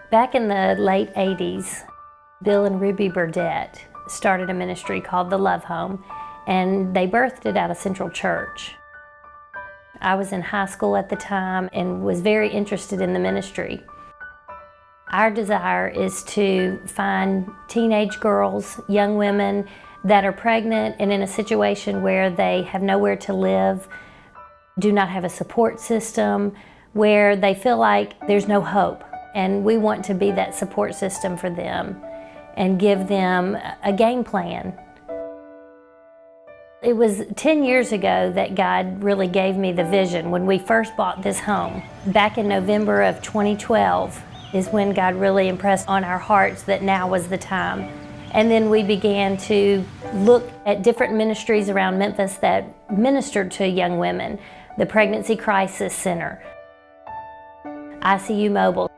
Back in the late 80s, Bill and Ruby Burdett started a ministry called the Love Home, and they birthed it out of Central Church. I was in high school at the time and was very interested in the ministry. Our desire is to find teenage girls, young women that are pregnant and in a situation where they have nowhere to live, do not have a support system, where they feel like there's no hope. And we want to be that support system for them and give them a game plan. It was 10 years ago that God really gave me the vision when we first bought this home. Back in November of 2012 is when God really impressed on our hearts that now was the time. And then we began to look at different ministries around Memphis that ministered to young women. The Pregnancy Crisis Center, ICU Mobile.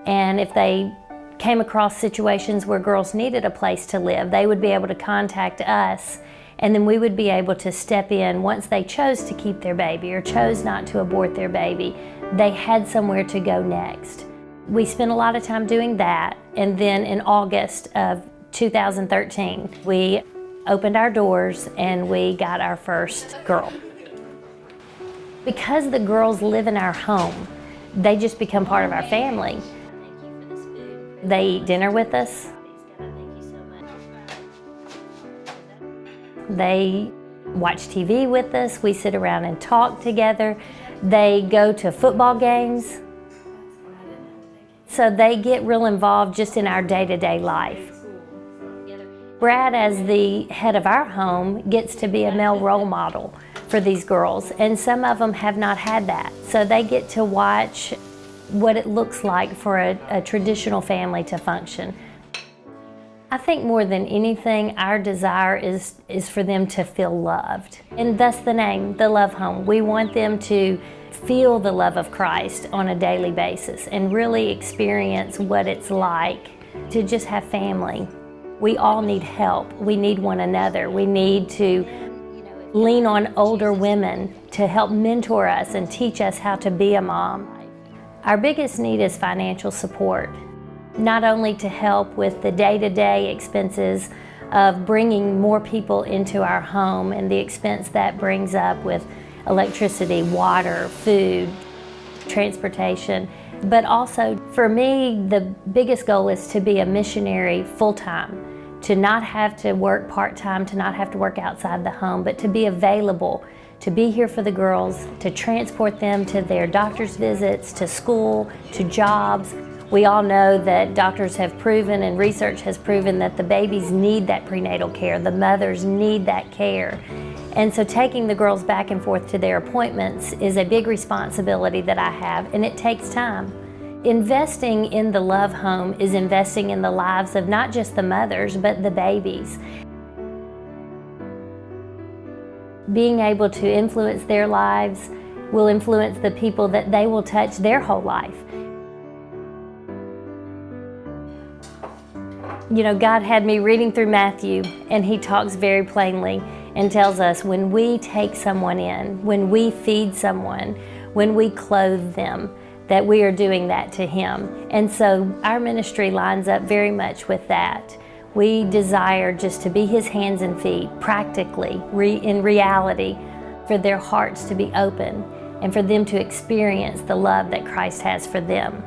And if they came across situations where girls needed a place to live, they would be able to contact us, and then we would be able to step in once they chose to keep their baby or chose not to abort their baby. They had somewhere to go next. We spent a lot of time doing that, and then in August of 2013, we opened our doors and we got our first girl. Because the girls live in our home, they just become part of our family. They eat dinner with us. They watch TV with us. We sit around and talk together. They go to football games. So they get real involved just in our day-to-day life. Brad, as the head of our home, gets to be a male role model for these girls, and some of them have not had that. So they get to watch what it looks like for a traditional family to function. I think more than anything, our desire is for them to feel loved. And thus the name, the Love Home. We want them to feel the love of Christ on a daily basis and really experience what it's like to just have family. We all need help. We need one another. We need to lean on older women to help mentor us and teach us how to be a mom. Our biggest need is financial support, not only to help with the day-to-day expenses of bringing more people into our home and the expense that brings up with electricity, water, food, transportation, but also for me, the biggest goal is to be a missionary full-time, to not have to work part-time, to not have to work outside the home, but to be available, to be here for the girls, to transport them to their doctor's visits, to school, to jobs. We all know that doctors have proven and research has proven that the babies need that prenatal care, the mothers need that care. And so taking the girls back and forth to their appointments is a big responsibility that I have, and it takes time. Investing in the Love Home is investing in the lives of not just the mothers, but the babies. Being able to influence their lives will influence the people that they will touch their whole life. You know, God had me reading through Matthew, and he talks very plainly and tells us when we take someone in, when we feed someone, when we clothe them, that we are doing that to him. And so our ministry lines up very much with that. We desire just to be his hands and feet, practically, in reality, for their hearts to be open and for them to experience the love that Christ has for them.